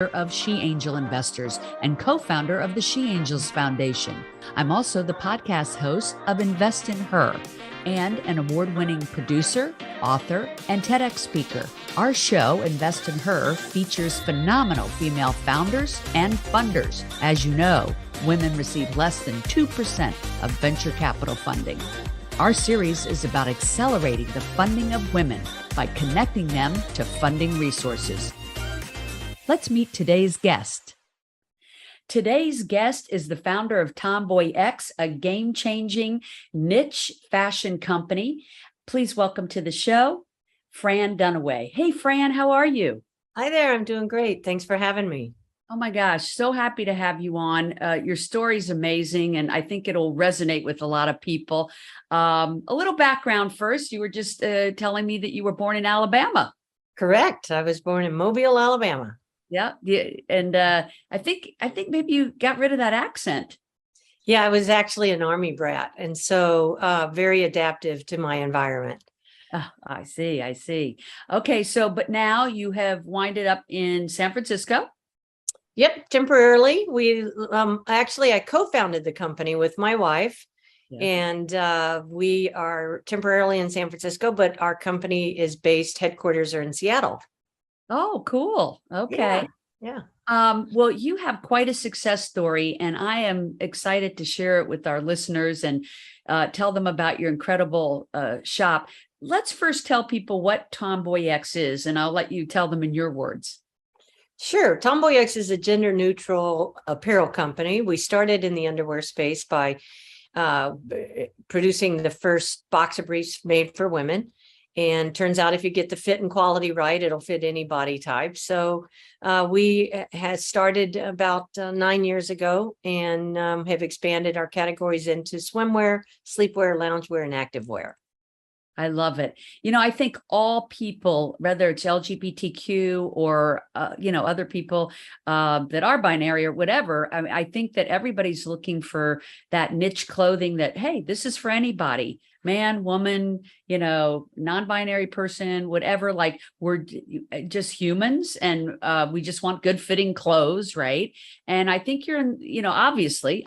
of She Angel Investors and co-founder of the She Angels Foundation. I'm also the podcast host of Invest in Her and an award-winning producer, author, and TEDx speaker. Our show, Invest in Her, features phenomenal female founders and funders. As you know, women receive less than 2% of venture capital funding. Our series is about accelerating the funding of women by connecting them to funding resources. Let's meet today's guest. Today's guest is the founder of TomboyX, a game-changing niche fashion company. Please welcome to the show, Fran Dunaway. Hey, Fran, how are you? Hi there, I'm doing great. Thanks for having me. Oh my gosh, so happy to have you on. Your story's amazing, and I think it'll resonate with a lot of people. A little background first. You were just telling me that you were born in Alabama. Correct. I was born in Mobile, Alabama. Yeah. And I think maybe you got rid of that accent. Yeah, I was actually an Army brat, and so very adaptive to my environment. Oh, I see. Okay, but now you have winded up in San Francisco. Yep, temporarily. I co-founded the company with my wife, and we are temporarily in San Francisco, but our company is headquarters are in Seattle. Oh, cool. Okay. Yeah. Well, you have quite a success story, and I am excited to share it with our listeners and tell them about your incredible shop. Let's first tell people what TomboyX is, and I'll let you tell them in your words. Sure. TomboyX is a gender-neutral apparel company. We started in the underwear space by producing the first boxer briefs made for women. And turns out if you get the fit and quality right, it'll fit any body type. So we had started about 9 years ago and have expanded our categories into swimwear, sleepwear, loungewear, and activewear. I love it. I think all people, whether it's LGBTQ or, other people that are binary or whatever, I think that everybody's looking for that niche clothing that, hey, this is for anybody. Man, woman, non-binary person, whatever, like we're just humans and we just want good fitting clothes, right? And I think you're in, obviously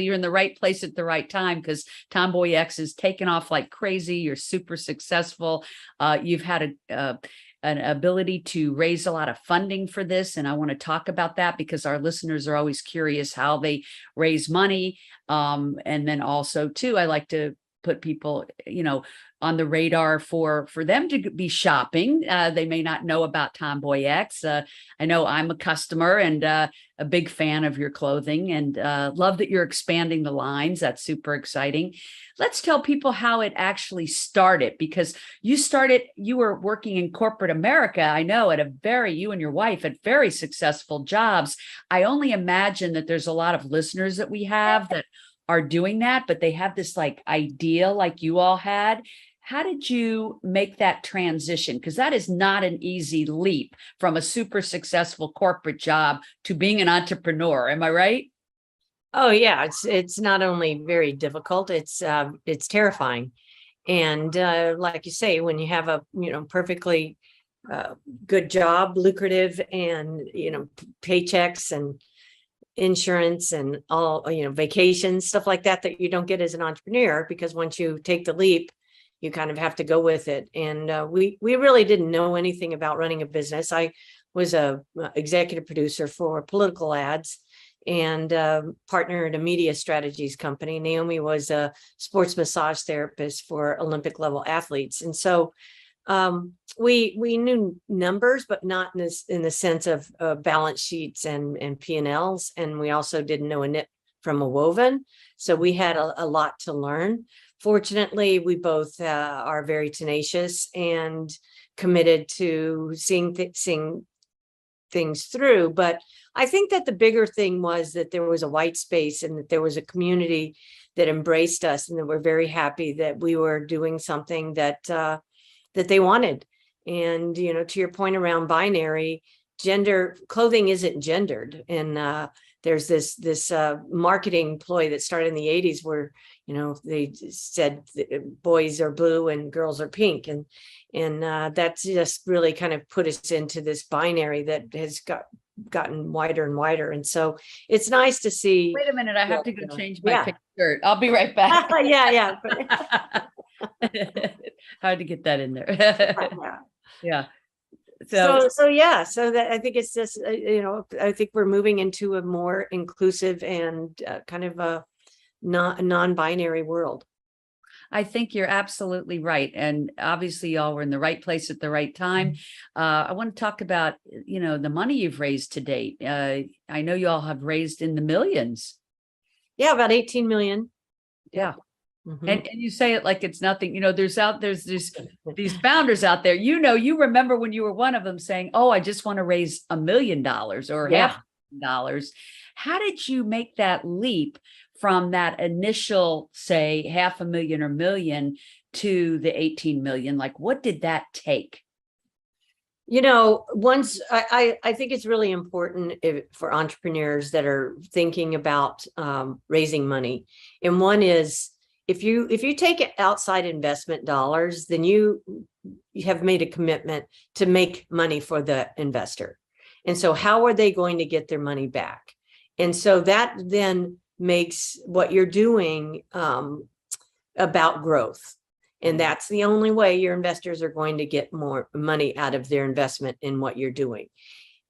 you're in the right place at the right time because TomboyX is taking off like crazy. You're super successful. You've had an ability to raise a lot of funding for this. And I want to talk about that because our listeners are always curious how they raise money. And then also too, I like to put people, on the radar for them to be shopping. They may not know about TomboyX. I know I'm a customer and a big fan of your clothing and love that you're expanding the lines. That's super exciting. Let's tell people how it actually started, because you were working in corporate America. I know you and your wife had very successful jobs. I only imagine that there's a lot of listeners that we have that are doing that, but they have this like idea like you all had. How did you make that transition? Because that is not an easy leap from a super successful corporate job to being an entrepreneur. Am I right? Oh yeah, it's not only very difficult, it's terrifying. And like you say, when you have a perfectly good job, lucrative, and paychecks and insurance and all, vacations, stuff like that you don't get as an entrepreneur, because once you take the leap, you kind of have to go with it. And we really didn't know anything about running a business. I was a executive producer for political ads and partner at a media strategies company. Naomi was a sports massage therapist for Olympic level athletes. And so we knew numbers, but not in the sense of balance sheets and P&Ls. And we also didn't know a knit from a woven. So we had a lot to learn. Fortunately, we both are very tenacious and committed to seeing things through. But I think that the bigger thing was that there was a white space and that there was a community that embraced us and that we're very happy that we were doing something that they wanted. And, to your point around binary, clothing isn't gendered. And there's this marketing ploy that started in the 80s where, they said boys are blue and girls are pink. And that's just really kind of put us into this binary that has gotten wider and wider. And so it's nice to see. Wait a minute, I have to go change my yeah. pink shirt. I'll be right back. Yeah. Hard to get that in there. Yeah. Yeah. So yeah, so that I think it's just, I think we're moving into a more inclusive and kind of a non-binary world. I think you're absolutely right. And obviously y'all were in the right place at the right time. I want to talk about, the money you've raised to date. I know y'all have raised in the millions. Yeah, about 18 million. Yeah. Mm-hmm. And you say it like it's nothing, there's these founders out there, you remember when you were one of them saying, oh, I just want to raise $1 million or $500,000. How did you make that leap from that initial, say, 500,000 or million to the 18 million? Like, what did that take? Once I think it's really important for entrepreneurs that are thinking about raising money. And one is, if you take outside investment dollars, then you have made a commitment to make money for the investor. And so how are they going to get their money back? And so that then makes what you're doing about growth. And that's the only way your investors are going to get more money out of their investment in what you're doing.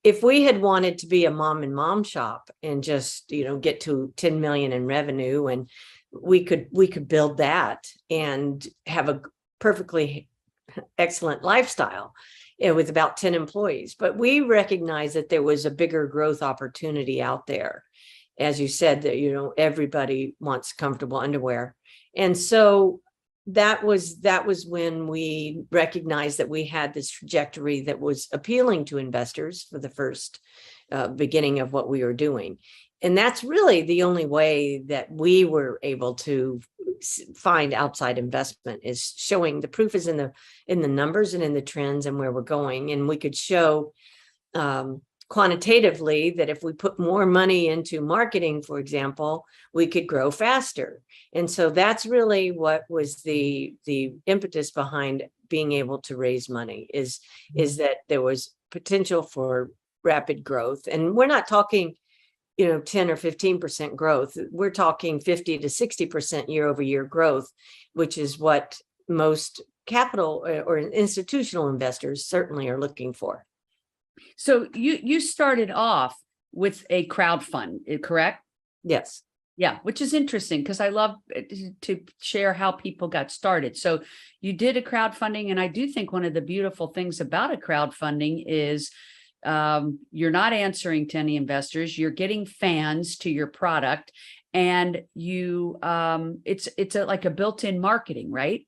If we had wanted to be a mom shop and just, get to 10 million in revenue, and we could build that and have a perfectly excellent lifestyle with about 10 employees. But we recognized that there was a bigger growth opportunity out there. As you said, that, everybody wants comfortable underwear. And so that was when we recognized that we had this trajectory that was appealing to investors for the first beginning of what we were doing. And that's really the only way that we were able to find outside investment, is showing the proof is in the numbers and in the trends and where we're going. And we could show quantitatively that if we put more money into marketing, for example, we could grow faster. And so that's really what was the impetus behind being able to raise money, is that there was potential for rapid growth. And we're not talking 10 or 15% growth. We're talking 50 to 60% year over year growth, which is what most capital or institutional investors certainly are looking for. So you started off with a crowdfund, correct? Yes. Yeah, which is interesting because I love to share how people got started. So you did a crowdfunding, and I do think one of the beautiful things about a crowdfunding is you're not answering to any investors, you're getting fans to your product, and you it's like a built-in marketing, right?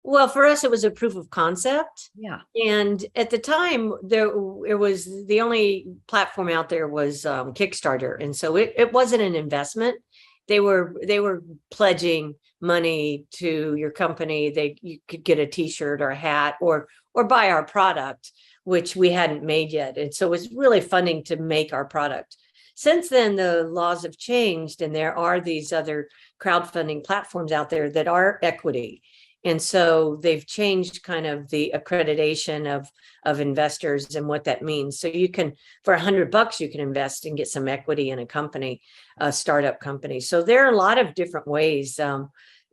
Well, for us, it was a proof of concept. Yeah. And at the time, it was the only platform out there was Kickstarter. And so it wasn't an investment. They were pledging money to your company. You could get a t-shirt or a hat or buy our product, which we hadn't made yet. And so it was really funding to make our product. Since then, the laws have changed, and there are these other crowdfunding platforms out there that are equity. And so they've changed kind of the accreditation of investors and what that means. So you can, for $100, you can invest and get some equity in a company, a startup company. So there are a lot of different ways.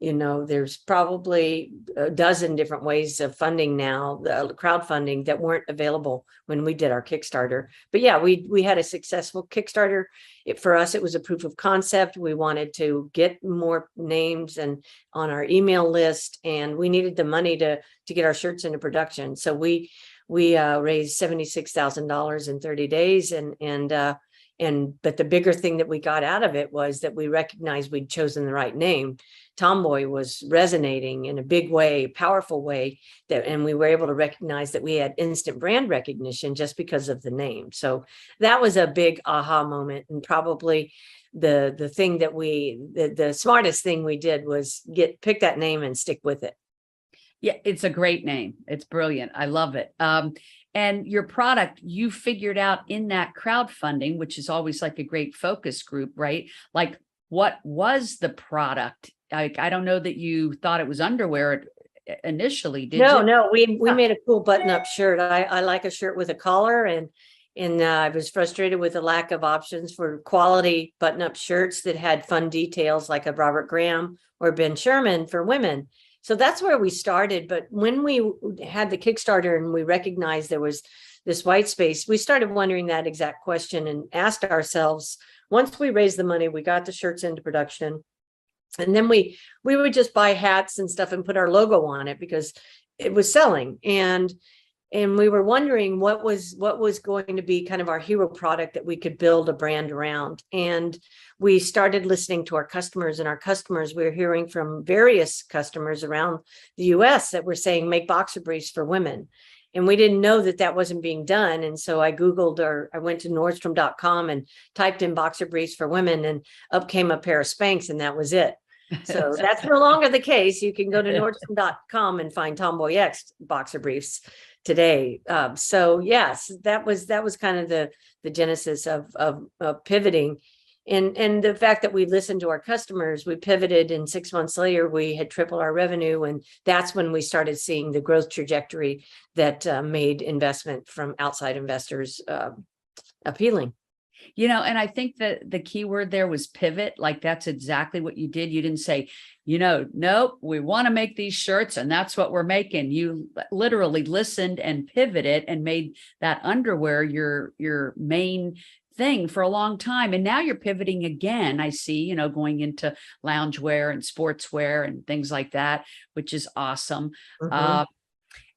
There's probably a dozen different ways of funding now, the crowdfunding, that weren't available when we did our Kickstarter. But yeah, we had a successful Kickstarter. For us, it was a proof of concept. We wanted to get more names and on our email list, and we needed the money to get our shirts into production. So we raised $76,000 in 30 days, but the bigger thing that we got out of it was that we recognized we'd chosen the right name. Tomboy was resonating in a big way, powerful way, and we were able to recognize that we had instant brand recognition just because of the name. So that was a big aha moment, and probably the thing that the smartest thing we did was pick that name and stick with it. Yeah, it's a great name. It's brilliant. I love it. And your product, you figured out in that crowdfunding, which is always like a great focus group, right? Like, what was the product? I don't know that you thought it was underwear initially, did you? No, we made a cool button-up shirt. I like a shirt with a collar, and And I was frustrated with the lack of options for quality button-up shirts that had fun details like a Robert Graham or Ben Sherman for women. So that's where we started. But when we had the Kickstarter and we recognized there was this white space, we started wondering that exact question and asked ourselves, once we raised the money, we got the shirts into production, and then we would just buy hats and stuff and put our logo on it because it was selling. And we were wondering what was going to be kind of our hero product that we could build a brand around. And we started listening to our customers, and our customers, we were hearing from various customers around the US that were saying, make boxer briefs for women. And we didn't know that that wasn't being done. And so I Googled, or I went to Nordstrom.com and typed in boxer briefs for women, and up came a pair of Spanx, and that was it. So that's no longer the case. You can go to Nordstrom.com and find TomboyX boxer briefs today. So yes, that was kind of the genesis of pivoting. And the fact that we listened to our customers, we pivoted, and 6 months later, we had tripled our revenue. And that's when we started seeing the growth trajectory that made investment from outside investors appealing. And I think that the key word there was pivot. Like, that's exactly what you did. You didn't say, nope, we want to make these shirts and that's what we're making. You literally listened and pivoted and made that underwear your main thing for a long time. And now you're pivoting again. I see, going into loungewear and sportswear and things like that, which is awesome. Mhm.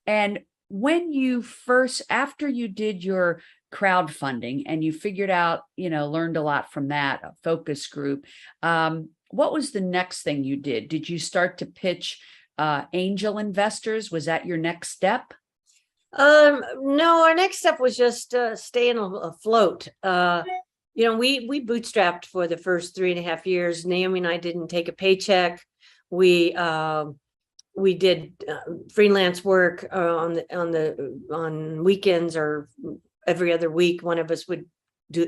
And when you first, after you did your crowdfunding and you figured out, learned a lot from that, a focus group, what was the next thing you did? Did you start to pitch angel investors? Was that your next step? No, our next step was just staying afloat. We bootstrapped for the first 3.5 years. Naomi and I didn't take a paycheck. We did freelance work on weekends, or every other week. One of us would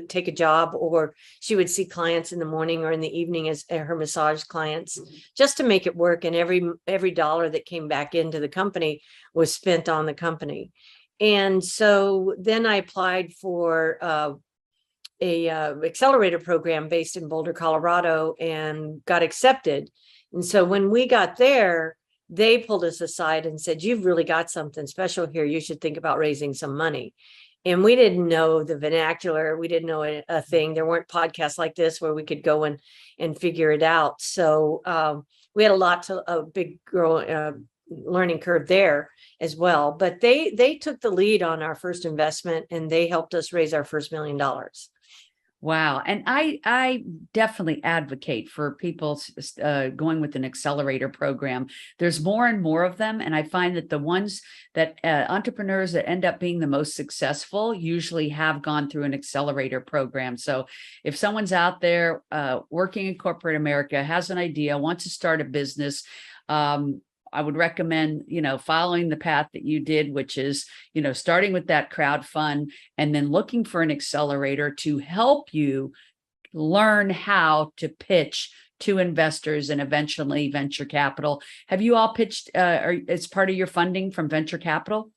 take a job, or she would see clients in the morning or in the evening as her massage clients, just to make it work. And every dollar that came back into the company was spent on the company. And so then I applied for a accelerator program based in Boulder, Colorado, and got accepted. And so when we got there, they pulled us aside and said, you've really got something special here. You should think about raising some money. And we didn't know the vernacular. We didn't know a thing. There weren't podcasts like this where we could go and figure it out. So we had a big learning curve there as well. But they took the lead on our first investment, and they helped us raise our first $1 million. Wow. And I definitely advocate for people going with an accelerator program. There's more and more of them. And I find that the ones that entrepreneurs that end up being the most successful usually have gone through an accelerator program. So if someone's out there working in corporate America, has an idea, wants to start a business, I would recommend, following the path that you did, which is, starting with that crowd fund and then looking for an accelerator to help you learn how to pitch to investors and eventually venture capital. Have you all pitched as part of your funding from venture capital?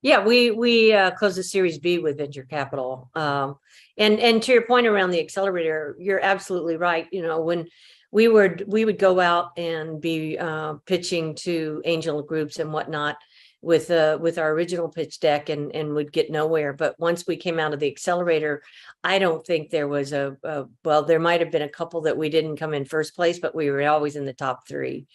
Yeah, we closed a Series B with venture capital. And to your point around the accelerator, you're absolutely right. When we would go out and be pitching to angel groups and whatnot with our original pitch deck, and would get nowhere. But once we came out of the accelerator, I don't think there was well, there might have been a couple that we didn't come in first place, but we were always in the top 3.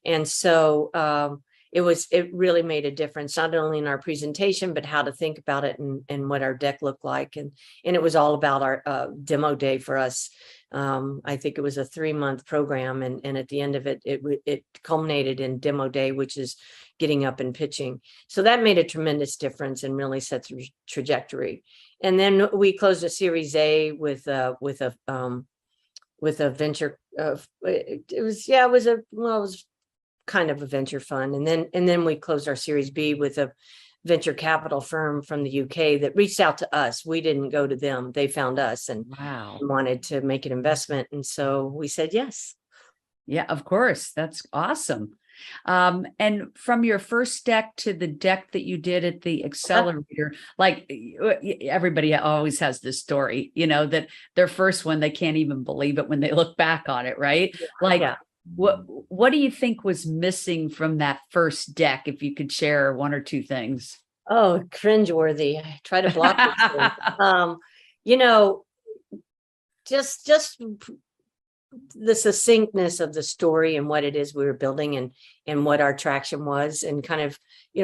And so it really made a difference, not only in our presentation, but how to think about it and what our deck looked like. And it was all about our demo day for us. I think it was a 3-month program. And at the end of it culminated in demo day, which is getting up and pitching. So that made a tremendous difference and really set the trajectory. And then we closed a Series A with a venture. It was kind of a venture fund. And then we closed our Series B with a venture capital firm from the UK that reached out to us. We didn't go to them. They found us and Wow. wanted to make an investment. And so we said yes. Yeah, of course. That's awesome. And from your first deck to the deck that you did at the accelerator, like everybody always has this story, that their first one, they can't even believe it when they look back on it, right? Like, Yeah. what do you think was missing from that first deck? If you could share one or two things. Oh, cringeworthy. I try to block these things. You know, just the succinctness of the story and what it is we were building and what our traction was, and kind of,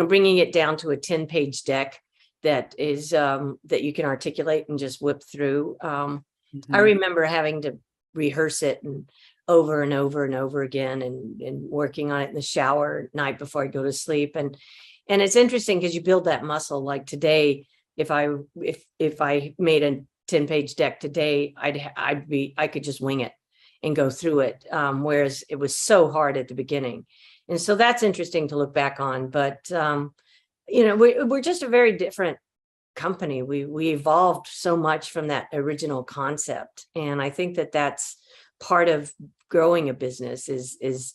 bringing it down to a 10-page deck that is that you can articulate and just whip through. I remember having to rehearse it and over and over and over again, and working on it in the shower at night before I go to sleep. And it's interesting because you build that muscle. Like today, if I made a 10-page deck today, I could just wing it and go through it. Whereas it was so hard at the beginning. And so that's interesting to look back on. But we're just a very different company. We evolved so much from that original concept. And I think that that's part of growing a business is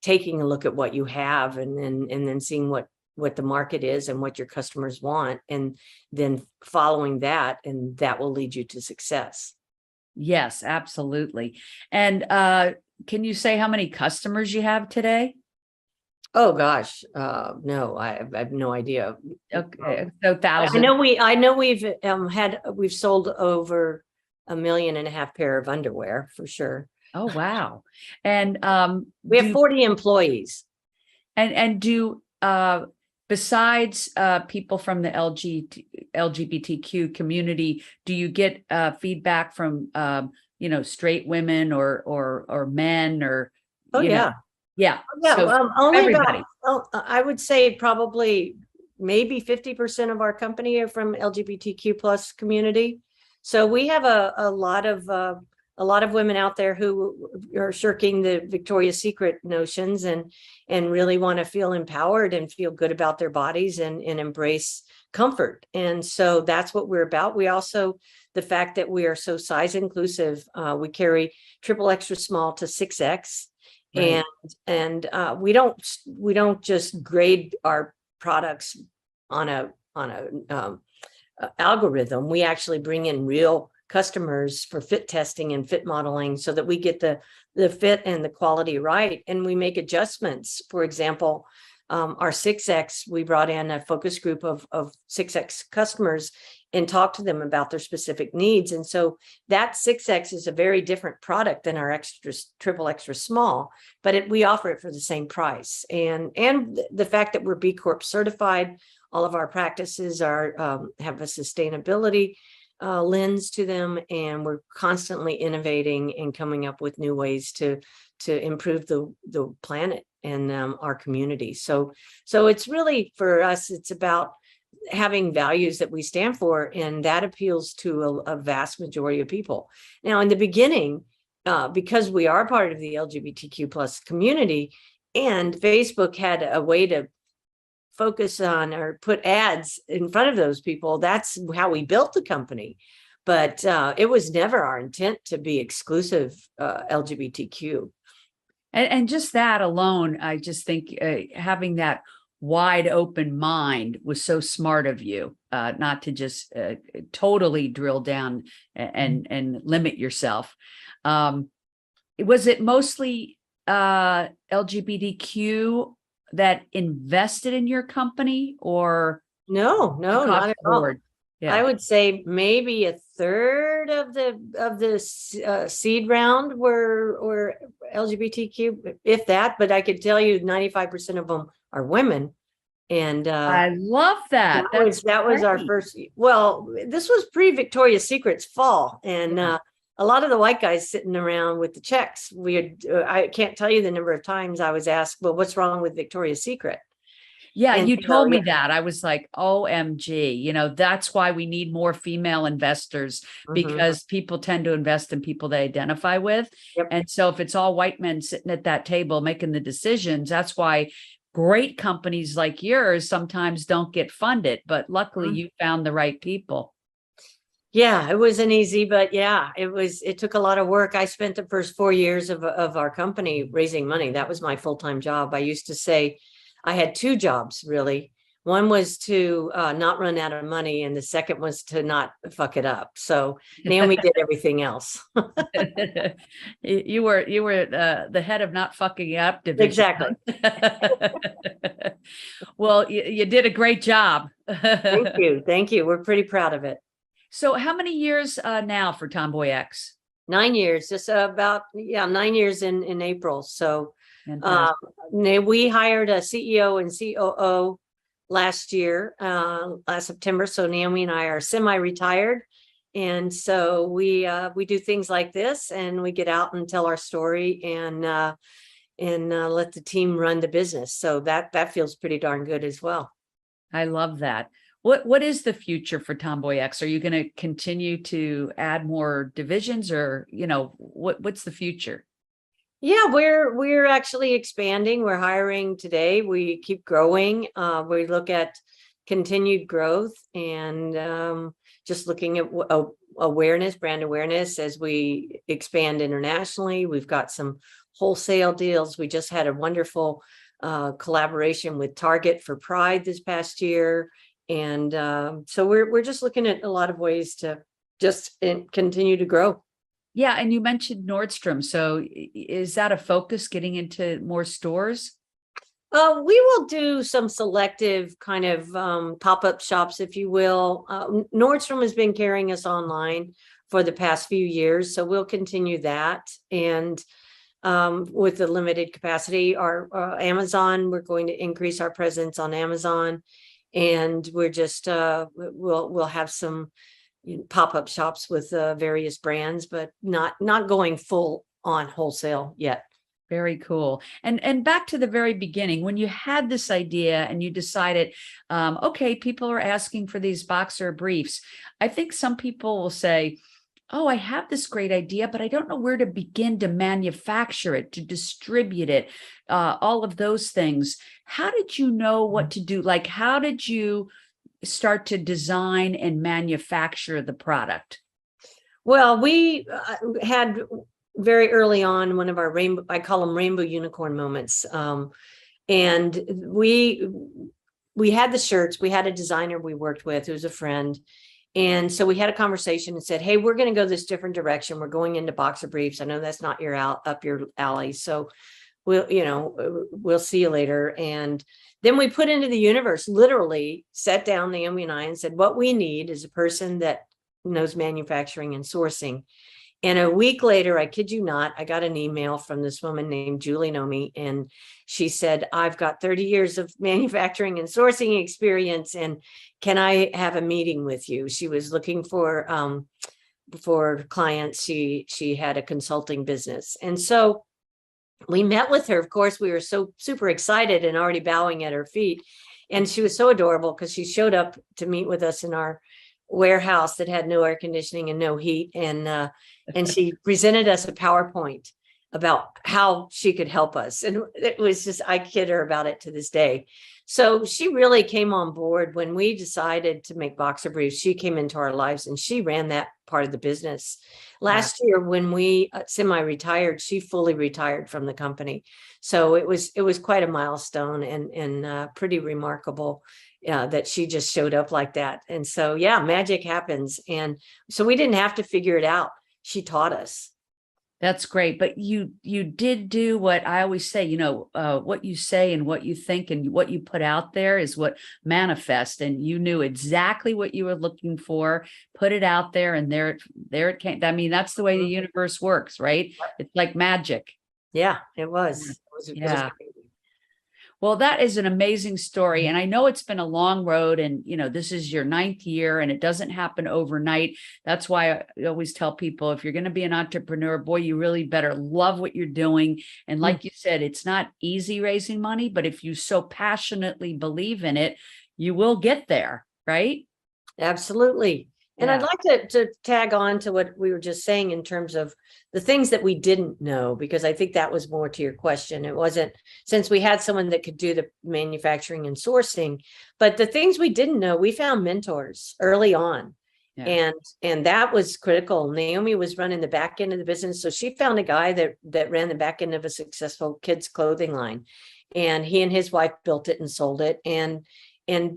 taking a look at what you have, and then seeing what the market is and what your customers want, and then following that, and that will lead you to success. Yes, absolutely. And can you say how many customers you have today? Oh gosh, no, I have no idea. Okay, so I thousands. know we've sold over 1.5 million pair of underwear for sure. Oh, wow. And We have 40 employees. And do besides people from the LGBTQ community, do you get feedback from straight women or men, or Oh yeah. Yeah. Yeah, So only everybody. I would say probably maybe 50% of our company are from LGBTQ plus community. So we have a lot of women out there who are shirking the Victoria's Secret notions and really want to feel empowered and feel good about their bodies and embrace comfort. And so that's what we're about. We also, the fact that we are so size inclusive, we carry triple extra small to 6X. Right. And we don't just grade our products on a algorithm. We actually bring in real customers for fit testing and fit modeling so that we get the fit and the quality right, and we make adjustments. For example, our 6X, we brought in a focus group of 6X customers and talked to them about their specific needs. And so that 6X is a very different product than our triple extra small, but we offer it for the same price. And the fact that we're B Corp certified, all of our practices have a sustainability lens to them, and we're constantly innovating and coming up with new ways to improve the planet and our community. So it's really, for us, it's about having values that we stand for, and that appeals to a vast majority of people. Now, in the beginning, because we are part of the LGBTQ plus community, and Facebook had a way to focus on or put ads in front of those people, that's how we built the company. But it was never our intent to be exclusive LGBTQ. And just that alone, I just think having that wide open mind was so smart of you, not to just totally drill down and limit yourself. Was it mostly LGBTQ that invested in your company, or No, not at all. Yeah. I would say maybe a third of the seed round were LGBTQ, if that. But I could tell you 95% of them are women. And I love that. That was our first. Well, this was pre-Victoria's Secret's fall, and a lot of the white guys sitting around with the checks. I can't tell you the number of times I was asked, "Well, what's wrong with Victoria's Secret?" Yeah, and you told me that. I was like, OMG, that's why we need more female investors, because people tend to invest in people they identify with. Yep. And so if it's all white men sitting at that table making the decisions, that's why great companies like yours sometimes don't get funded. But luckily you found the right people. Yeah, it wasn't easy, but yeah, it took a lot of work. I spent the first 4 years of our company raising money. That was my full-time job. I used to say I had two jobs really. One was to not run out of money, and the second was to not fuck it up. So Naomi did everything else. You were the head of not fucking up division. Exactly. Well, you did a great job. Thank you. Thank you. We're pretty proud of it. So how many years now for TomboyX? 9 years, just about, yeah, 9 years in April. So Fantastic. we hired a CEO and COO last year, last September. So Naomi and I are semi-retired. And so we do things like this, and we get out and tell our story and let the team run the business. So that feels pretty darn good as well. I love that. What is the future for TomboyX? Are you going to continue to add more divisions, or, what's the future? Yeah, we're actually expanding. We're hiring today. We keep growing. We look at continued growth, and just looking at awareness, brand awareness as we expand internationally. We've got some wholesale deals. We just had a wonderful collaboration with Target for Pride this past year. And so we're just looking at a lot of ways to just continue to grow. Yeah, and you mentioned Nordstrom. So is that a focus, getting into more stores? We will do some selective kind of pop-up shops, if you will. Nordstrom has been carrying us online for the past few years, so we'll continue that. And with the limited capacity, our Amazon, we're going to increase our presence on Amazon, and we're just we'll have some pop-up shops with various brands, but not going full on wholesale yet. Very cool. And back to the very beginning, when you had this idea and you decided, okay, people are asking for these boxer briefs. I think some people will say, oh, I have this great idea, but I don't know where to begin to manufacture it, to distribute it, all of those things. How did you know what to do? Like, how did you start to design and manufacture the product? Well, we had very early on one of our rainbow, I call them rainbow unicorn moments. And we had the shirts. We had a designer we worked with who's a friend. And so we had a conversation and said, hey, we're going to go this different direction. We're going into boxer briefs. I know that's not up your alley. So we'll see you later. And then we put into the universe, literally sat down, Naomi and I, and said, what we need is a person that knows manufacturing and sourcing. And a week later, I kid you not, I got an email from this woman named Julie Nomi, and she said, I've got 30 years of manufacturing and sourcing experience, and can I have a meeting with you? She was looking for clients. She had a consulting business. And so we met with her. Of course, we were so super excited and already bowing at her feet. And she was so adorable because she showed up to meet with us in our warehouse that had no air conditioning and no heat, and she presented us a PowerPoint about how she could help us, and it was just, I kid her about it to this day. So she really came on board when we decided to make boxer briefs. She came into our lives and she ran that part of the business. Last year, when we semi-retired, she fully retired from the company. So it was quite a milestone, and pretty remarkable that she just showed up like that. And so, yeah, magic happens. And so we didn't have to figure it out. She taught us. That's great. But you did do what I always say, what you say and what you think and what you put out there is what manifests. And you knew exactly what you were looking for, put it out there, and there it came. I mean, that's the way the universe works, right? It's like magic. Yeah, it was. It was crazy. Well, that is an amazing story. And I know it's been a long road, and, this is your 9th year and it doesn't happen overnight. That's why I always tell people, if you're going to be an entrepreneur, boy, you really better love what you're doing. And like you said, it's not easy raising money, but if you so passionately believe in it, you will get there, right? Absolutely. And Yeah. I'd like to tag on to what we were just saying in terms of the things that we didn't know, because I think that was more to your question. It wasn't, since we had someone that could do the manufacturing and sourcing, but the things we didn't know, we found mentors early on. Yeah. And that was critical. Naomi was running the back end of the business. So she found a guy that ran the back end of a successful kids clothing line. And he and his wife built it and sold it. And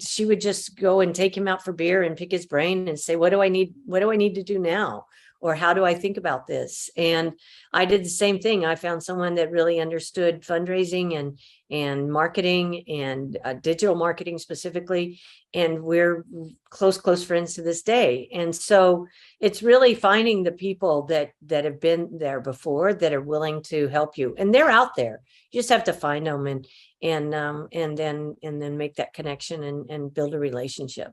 she would just go and take him out for beer and pick his brain and say, what do I need? What do I need to do now? Or how do I think about this? And I did the same thing. I found someone that really understood fundraising and marketing and digital marketing specifically. And we're close friends to this day. And so it's really finding the people that have been there before that are willing to help you. And they're out there. You just have to find them and then make that connection and build a relationship.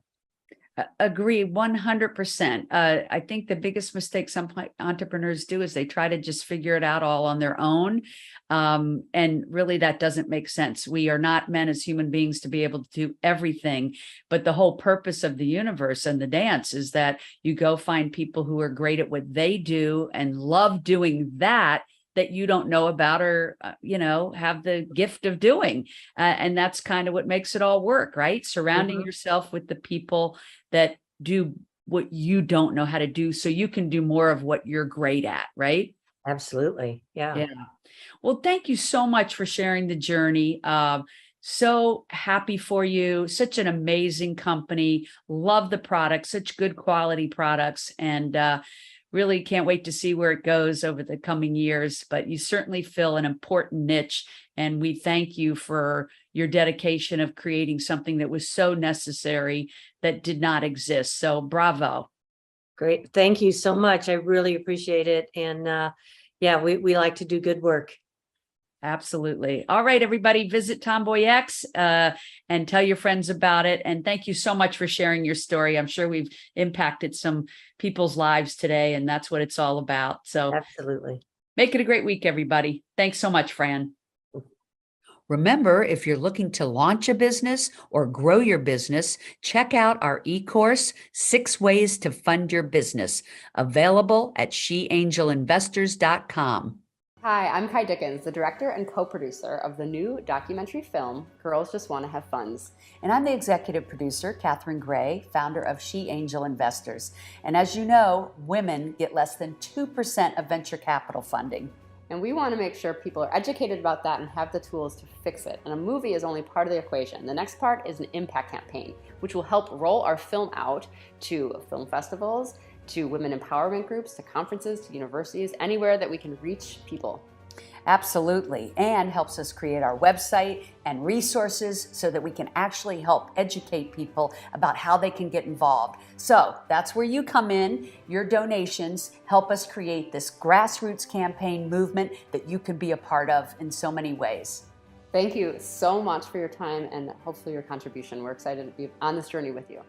Agree 100%. I think the biggest mistake some entrepreneurs do is they try to just figure it out all on their own. And really that doesn't make sense. We are not meant as human beings to be able to do everything, but the whole purpose of the universe and the dance is that you go find people who are great at what they do and love doing that you don't know about or, have the gift of doing. And that's kind of what makes it all work, right? Surrounding yourself with the people that do what you don't know how to do so you can do more of what you're great at, right? Absolutely. Yeah. Yeah. Well, thank you so much for sharing the journey. So happy for you. Such an amazing company. Love the products, such good quality products. And, really can't wait to see where it goes over the coming years, but you certainly fill an important niche. And we thank you for your dedication of creating something that was so necessary that did not exist. So bravo. Great. Thank you so much. I really appreciate it. And yeah, we like to do good work. Absolutely. All right, everybody, visit TomboyX and tell your friends about it. And thank you so much for sharing your story. I'm sure we've impacted some people's lives today, and that's what it's all about. So Absolutely. Make it a great week, everybody. Thanks so much, Fran. Remember, if you're looking to launch a business or grow your business, check out our e-course, 6 Ways to Fund Your Business, available at sheangelinvestors.com. Hi, I'm Kai Dickens, the director and co-producer of the new documentary film, Girls Just Want to Have Funds. And I'm the executive producer, Catherine Gray, founder of She Angel Investors. And as you know, women get less than 2% of venture capital funding. And we want to make sure people are educated about that and have the tools to fix it. And a movie is only part of the equation. The next part is an impact campaign, which will help roll our film out to film festivals, to women empowerment groups, to conferences, to universities, anywhere that we can reach people. Absolutely, and helps us create our website and resources so that we can actually help educate people about how they can get involved. So that's where you come in. Your donations help us create this grassroots campaign movement that you can be a part of in so many ways. Thank you so much for your time and hopefully your contribution. We're excited to be on this journey with you.